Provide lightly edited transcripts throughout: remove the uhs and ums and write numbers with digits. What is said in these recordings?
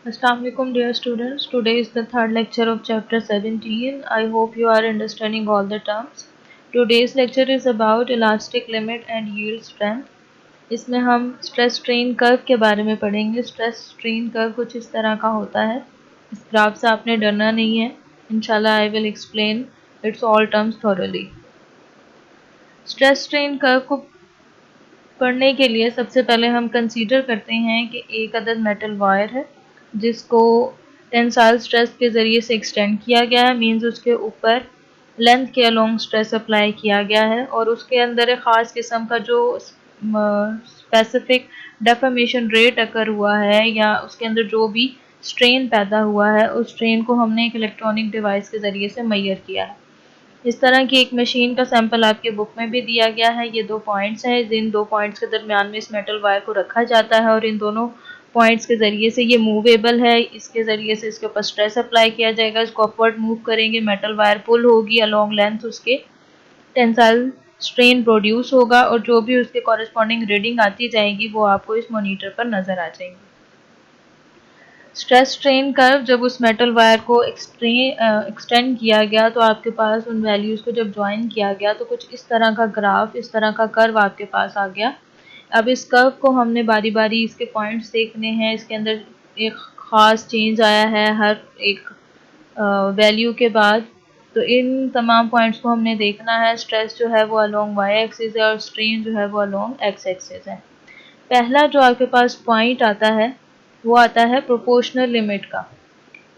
Assalamualaikum dear students. Today is the third lecture of chapter 17. I hope you are understanding all the terms. Today's lecture is about elastic limit and yield strength. इसमें हम stress strain curve के बारे में पढ़ेंगे। Stress strain curve कुछ इस तरह का होता है। इस ग्राफ से आपने डरना नहीं है। इंशाल्लाह I will explain it's all terms thoroughly. Stress strain curve को पढ़ने के लिए सबसे पहले हम कंसीडर करते हैं कि एक अदद मेटल वायर है जिसको टेंसाइल स्ट्रेस के ज़रिए से एक्सटेंड किया गया है। मींस उसके ऊपर लेंथ के अलोंग स्ट्रेस अप्लाई किया गया है और उसके अंदर एक ख़ास किस्म का जो स्पेसिफिक डेफॉर्मेशन रेट अकर हुआ है या उसके अंदर जो भी स्ट्रेन पैदा हुआ है उस स्ट्रेन को हमने एक इलेक्ट्रॉनिक डिवाइस के ज़रिए से मेजर किया है। इस तरह की एक मशीन का सैंपल आपके बुक में भी दिया गया है। ये 2 पॉइंट्स हैं। इन 2 पॉइंट्स के दरमियान में इस मेटल वायर को रखा जाता है और इन दोनों पॉइंट्स के ज़रिए से ये मूवेबल है। इसके ज़रिए से इसके ऊपर स्ट्रेस अप्लाई किया जाएगा। इसको अपवर्ड मूव करेंगे, मेटल वायर पुल होगी अलोंग लेंथ, उसके टेंसाइल स्ट्रेन प्रोड्यूस होगा और जो भी उसके कॉरेस्पॉन्डिंग रीडिंग आती जाएगी वो आपको इस मॉनिटर पर नज़र आ जाएगी। स्ट्रेस स्ट्रेन कर्व जब उस मेटल वायर को एक्सटेंड किया गया तो आपके पास उन वैल्यूज़ को जब ज्वाइन किया गया तो कुछ इस तरह का ग्राफ, इस तरह का कर्व आपके पास आ गया। अब इस कर्व को हमने बारी बारी इसके पॉइंट्स देखने हैं। इसके अंदर एक ख़ास चेंज आया है हर एक वैल्यू के बाद। तो इन तमाम पॉइंट्स को हमने देखना है। स्ट्रेस जो है वो अलोंग वाई एक्सिस है और स्ट्रेन जो है वो अलोंग एक्स एक्सिस है। पहला जो आपके पास पॉइंट आता है वो आता है प्रोपोर्शनल लिमिट का।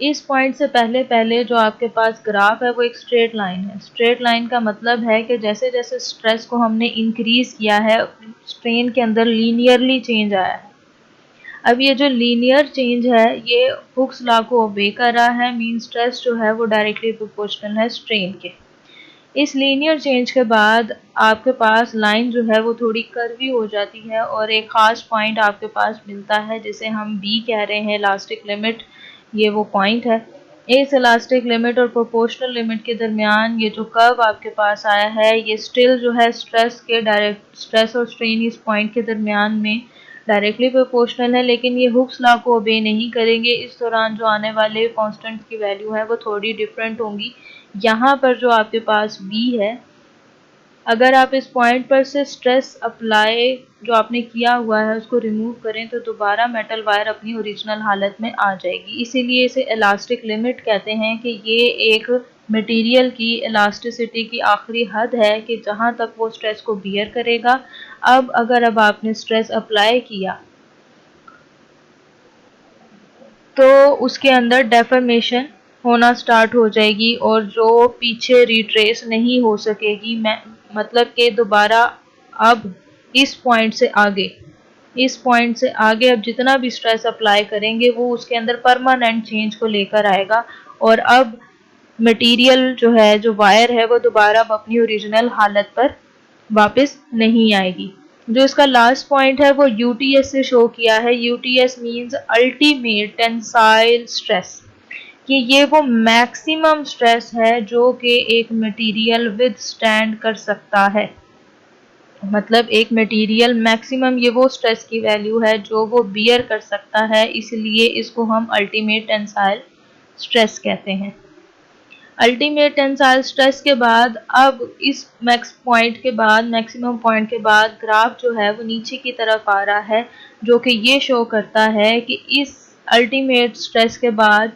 इस पॉइंट से पहले पहले जो आपके पास ग्राफ है वो एक स्ट्रेट लाइन है। स्ट्रेट लाइन का मतलब है कि जैसे जैसे स्ट्रेस को हमने इंक्रीज किया है स्ट्रेन के अंदर लीनियरली चेंज आया है। अब ये जो लीनियर चेंज है ये हुक्स लॉ को ओबे कर रहा है। मीन स्ट्रेस जो है वो डायरेक्टली प्रोपोर्शनल है स्ट्रेन के। इस लीनियर चेंज के बाद आपके पास लाइन जो है वो थोड़ी कर्वी हो जाती है और एक ख़ास पॉइंट आपके पास मिलता है जिसे हम बी कह रहे हैं, इलास्टिक लिमिट। ये वो पॉइंट है। इस इलास्टिक लिमिट और प्रोपोर्शनल लिमिट के दरमियान ये जो कर्व आपके पास आया है ये स्टिल जो है स्ट्रेस के डायरेक्ट स्ट्रेस और स्ट्रेन इस पॉइंट के दरमियान में डायरेक्टली प्रोपोर्शनल है, लेकिन ये हुक्स लॉ को ओबे नहीं करेंगे। इस दौरान जो आने वाले कांस्टेंट की वैल्यू है वो थोड़ी डिफरेंट होंगी। यहाँ पर जो आपके पास बी है, अगर आप इस पॉइंट पर से स्ट्रेस अप्लाई जो आपने किया हुआ है उसको रिमूव करें तो दोबारा मेटल वायर अपनी ओरिजिनल हालत में आ जाएगी। इसीलिए इसे इलास्टिक लिमिट कहते हैं कि ये एक मटेरियल की इलास्टिसिटी की आखिरी हद है कि जहाँ तक वो स्ट्रेस को बियर करेगा। अब आपने स्ट्रेस अप्लाई किया तो उसके अंदर डेफॉर्मेशन होना स्टार्ट हो जाएगी और जो पीछे रिट्रेस नहीं हो सकेगी। मतलब कि दोबारा अब इस पॉइंट से आगे अब जितना भी स्ट्रेस अप्लाई करेंगे वो उसके अंदर परमानेंट चेंज को लेकर आएगा और अब मटेरियल जो है, जो वायर है, वो दोबारा अपनी ओरिजिनल हालत पर वापस नहीं आएगी। जो इसका लास्ट पॉइंट है वो यूटीएस से शो किया है। UTS means ultimate tensile stress, कि ये वो मैक्सिमम स्ट्रेस है जो कि एक मटेरियल विद स्टैंड कर सकता है। मतलब एक मटेरियल मैक्सिमम ये वो स्ट्रेस की वैल्यू है जो वो बियर कर सकता है, इसलिए इसको हम अल्टीमेट टेंसाइल स्ट्रेस कहते हैं। अल्टीमेट टेंसाइल स्ट्रेस के बाद अब इस मैक्सिमम पॉइंट के बाद ग्राफ जो है वो नीचे की तरफ आ रहा है, जो कि ये शो करता है कि इस अल्टीमेट स्ट्रेस के बाद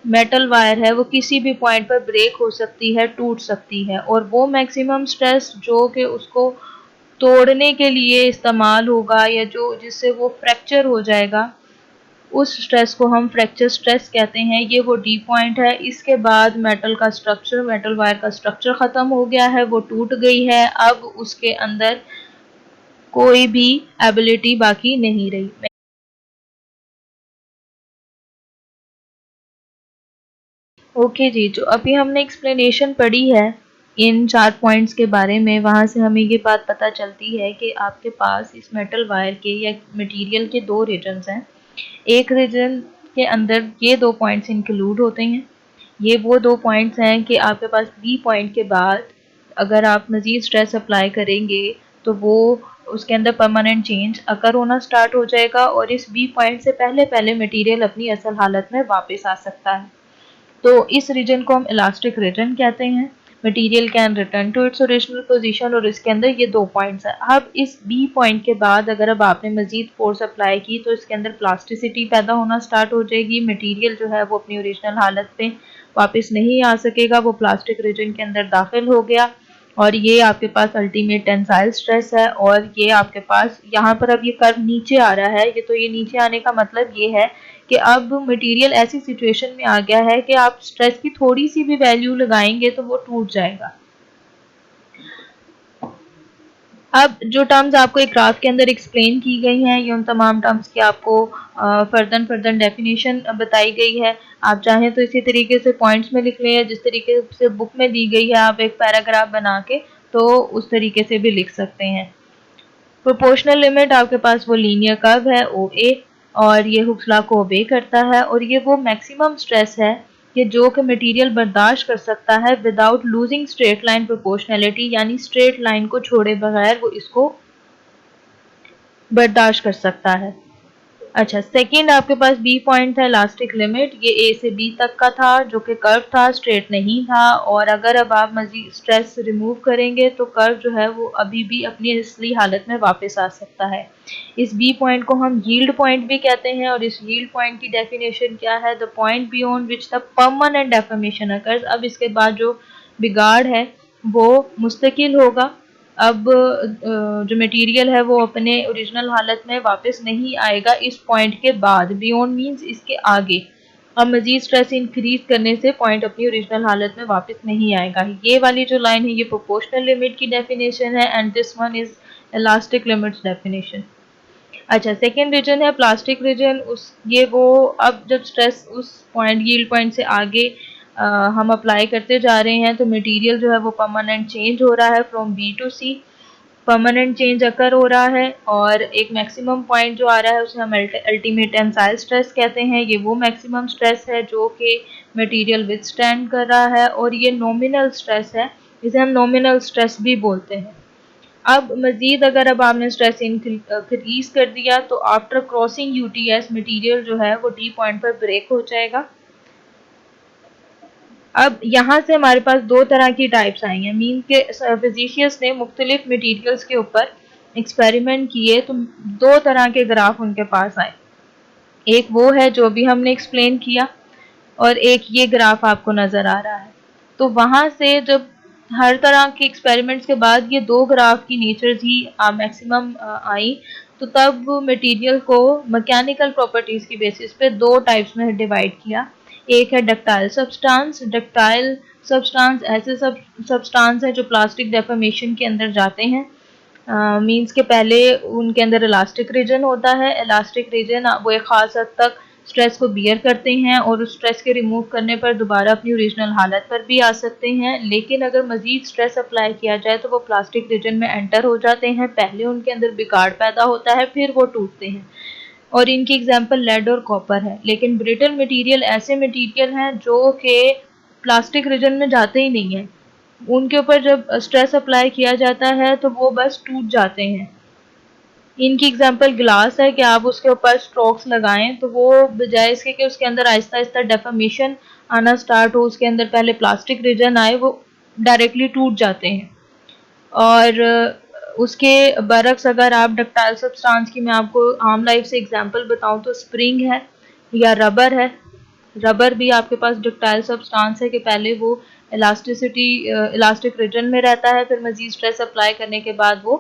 मेटल वायर है वो किसी भी पॉइंट पर ब्रेक हो सकती है, टूट सकती है और वो मैक्सिमम स्ट्रेस जो कि उसको तोड़ने के लिए इस्तेमाल होगा या जो जिससे वो फ्रैक्चर हो जाएगा, उस स्ट्रेस को हम फ्रैक्चर स्ट्रेस कहते हैं। ये वो डी पॉइंट है। इसके बाद मेटल वायर का स्ट्रक्चर ख़त्म हो गया है, वो टूट गई है। अब उसके अंदर कोई भी एबिलिटी बाकी नहीं रही। ओके जी, जो अभी हमने एक्सप्लेनेशन पढ़ी है इन 4 पॉइंट्स के बारे में, वहाँ से हमें ये बात पता चलती है कि आपके पास इस मेटल वायर के या मटेरियल के 2 रीजन्स हैं। एक रीजन के अंदर ये 2 पॉइंट्स इंक्लूड होते हैं। ये वो 2 पॉइंट्स हैं कि आपके पास बी पॉइंट के बाद अगर आप मज़ीद स्ट्रेस अप्लाई करेंगे तो वो उसके अंदर परमानेंट चेंज अकर होना स्टार्ट हो जाएगा और इस बी पॉइंट से पहले पहले मटेरियल अपनी असल हालत में वापस आ सकता है। तो इस रीजन को हम इलास्टिक रीजन कहते हैं। Material can return to its original position और इसके अंदर ये 2 पॉइंट्स हैं। अब इस बी पॉइंट के बाद अगर अब आपने मजीद फोर्स अप्लाई की तो इसके अंदर प्लास्टिसिटी पैदा होना स्टार्ट हो जाएगी। मटेरियल जो है वो अपनी ओरिजिनल हालत पे वापस नहीं आ सकेगा, वो प्लास्टिक रीजन के अंदर दाखिल हो गया और ये आपके पास अल्टीमेट टेंसाइल स्ट्रेस है। और ये आपके पास यहाँ पर अब ये कर्व नीचे आ रहा है, तो ये नीचे आने का मतलब ये है कि अब मटेरियल ऐसी सिचुएशन में आ गया है कि आप स्ट्रेस की थोड़ी सी भी वैल्यू लगाएंगे तो वो टूट जाएगा। अब जो टर्म्स आपको एक ग्राफ के अंदर एक्सप्लेन की गई हैं, ये उन तमाम टर्म्स की आपको फर्दर डेफिनेशन बताई गई है। आप चाहें तो इसी तरीके से पॉइंट्स में लिख लें, जिस तरीके से बुक में दी गई है आप एक पैराग्राफ बना के तो उस तरीके से भी लिख सकते हैं। प्रोपोर्शनल लिमिट आपके पास वो लीनियर कर्व है OA और ये हुक्स लॉ को ओबे करता है और ये वो मैक्सिमम स्ट्रेस है कि जो कि मटेरियल बर्दाश्त कर सकता है without losing straight line proportionality, यानी स्ट्रेट लाइन को छोड़े बगैर वो इसको बर्दाश्त कर सकता है। अच्छा, सेकंड आपके पास बी पॉइंट था इलास्टिक लिमिट, ये ए से बी तक का था जो कि कर्व था, स्ट्रेट नहीं था। और अगर अब आप मजीद स्ट्रेस रिमूव करेंगे तो कर्व जो है वो अभी भी अपनी असली हालत में वापस आ सकता है। इस बी पॉइंट को हम यील्ड पॉइंट भी कहते हैं और इस यील्ड पॉइंट की डेफिनेशन क्या है? The point beyond which the permanent deformation occurs. अब इसके बाद जो बिगाड़ है वो मुस्तकिल होगा। अब जो मटेरियल है वो अपने ओरिजिनल हालत में वापस नहीं आएगा इस पॉइंट के बाद। बियॉन्ड मींस इसके आगे। अब मजीद स्ट्रेस इंक्रीज करने से पॉइंट अपनी ओरिजिनल हालत में वापस नहीं आएगा। ये वाली जो लाइन है ये प्रोपोर्शनल लिमिट की डेफिनेशन है and this one is elastic limits definition. अच्छा, सेकेंड रीजन है प्लास्टिक रीजन। उस ये वो अब जब स्ट्रेस उस पॉइंट यील्ड पॉइंट से आगे हम अप्लाई करते जा रहे हैं तो मटेरियल जो है वो परमानेंट चेंज हो रहा है from B to C. Permanent change occur हो रहा है और एक मैक्सिमम पॉइंट जो आ रहा है उसे हम अल्टीमेट टेंसाइल स्ट्रेस कहते हैं। ये वो मैक्सिमम स्ट्रेस है जो कि मटेरियल विथस्टैंड कर रहा है और ये नॉमिनल स्ट्रेस है, इसे हम नॉमिनल स्ट्रेस भी बोलते हैं। अब मजीद अगर अब आपने स्ट्रेस इंक्रीज कर दिया तो आफ्टर क्रॉसिंग यूटीएस मटेरियल जो है वो डी पॉइंट पर ब्रेक हो जाएगा। अब यहाँ से हमारे पास दो तरह की टाइप्स आई हैं। मीन के फिजिशियंस ने मुख्तलिफ मटेरियल्स के ऊपर एक्सपेरिमेंट किए तो दो तरह के ग्राफ उनके पास आए। एक वो है जो भी हमने एक्सप्लेन किया और एक ये ग्राफ आपको नज़र आ रहा है। तो वहाँ से जब हर तरह के एक्सपेरिमेंट्स के बाद ये दो ग्राफ की नेचर्स ही मैक्सिमम आई तो तब मटेरियल को मैकेनिकल प्रॉपर्टीज़ की बेसिस पे दो टाइप्स में डिवाइड किया। एक है डक्टाइल सब्सटेंस। डक्टाइल सब्सटेंस ऐसे सब्सटेंस हैं जो प्लास्टिक डेफॉर्मेशन के अंदर जाते हैं। मींस के पहले उनके अंदर इलास्टिक रीजन होता है। इलास्टिक रीजन वो एक ख़ास हद तक स्ट्रेस को बियर करते हैं और उस स्ट्रेस के रिमूव करने पर दोबारा अपनी ओरिजिनल हालत पर भी आ सकते हैं। लेकिन अगर मजीद स्ट्रेस अप्लाई किया जाए तो वो प्लास्टिक रीजन में एंटर हो जाते हैं। पहले उनके अंदर बिगाड़ पैदा होता है, फिर वो टूटते हैं। और इनकी एग्जांपल लेड और कॉपर है। लेकिन ब्रिटल मटेरियल ऐसे मटेरियल हैं जो कि प्लास्टिक रीजन में जाते ही नहीं हैं। उनके ऊपर जब स्ट्रेस अप्लाई किया जाता है तो वो बस टूट जाते हैं। इनकी एग्जांपल ग्लास है कि आप उसके ऊपर स्ट्रोक्स लगाएं तो वो बजाय इसके कि उसके अंदर आहिस्ता आहिस्ता डेफॉर्मेशन आना स्टार्ट हो, उसके अंदर पहले प्लास्टिक रीजन आए, वो डायरेक्टली टूट जाते हैं। और उसके बरक्स अगर आप डक्टाइल सब्सटेंस की मैं आपको आम लाइफ से एग्जांपल बताऊं तो स्प्रिंग है या रबर है। रबर भी आपके पास डक्टाइल सब्सटेंस है कि पहले वो इलास्टिक रीजन में रहता है, फिर मजीद स्ट्रेस अप्लाई करने के बाद वो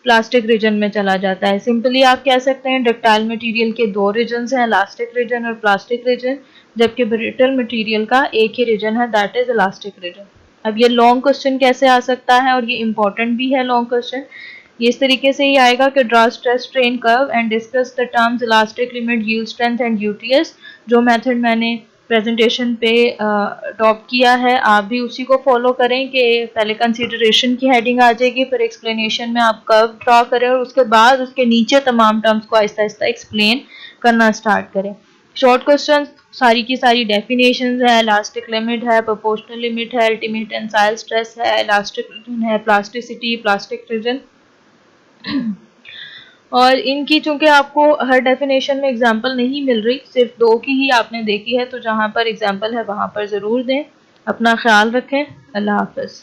प्लास्टिक रीजन में चला जाता है। सिंपली आप कह सकते हैं डक्टाइल मटेरियल के दो रीजन्स हैं, इलास्टिक रीजन और प्लास्टिक रीजन, जबकि ब्रिटल मटेरियल का एक ही रीजन है, दैट इज इलास्टिक रीजन। अब ये लॉन्ग क्वेश्चन कैसे आ सकता है और ये इंपॉर्टेंट भी है लॉन्ग क्वेश्चन। ये इस तरीके से ही आएगा कि draw stress strain curve and discuss the terms elastic limit, yield strength and UTS. जो मेथड मैंने प्रेजेंटेशन पे अडॉप्ट किया है आप भी उसी को फॉलो करें कि पहले कंसीडरेशन की हेडिंग आ जाएगी, फिर एक्सप्लेनेशन में आप कर्व ड्रा करें और उसके बाद उसके नीचे तमाम टर्म्स को आहिस्ता आहिस्ता एक्सप्लेन करना स्टार्ट करें। शॉर्ट क्वेश्चन सारी की सारी डेफिनेशंस है, इलास्टिक लिमिट है, प्रोपोर्शनल लिमिट है, अल्टीमेट टेंसाइल स्ट्रेस है, इलास्टिक रीजन है, प्लास्टिसिटी, प्लास्टिक रीजन। और इनकी चूँकि आपको हर डेफिनेशन में एग्जांपल नहीं मिल रही, सिर्फ 2 की ही आपने देखी है, तो जहाँ पर एग्जांपल है वहाँ पर ज़रूर दें। अपना ख्याल रखें। अल्लाह हाफ़िज़।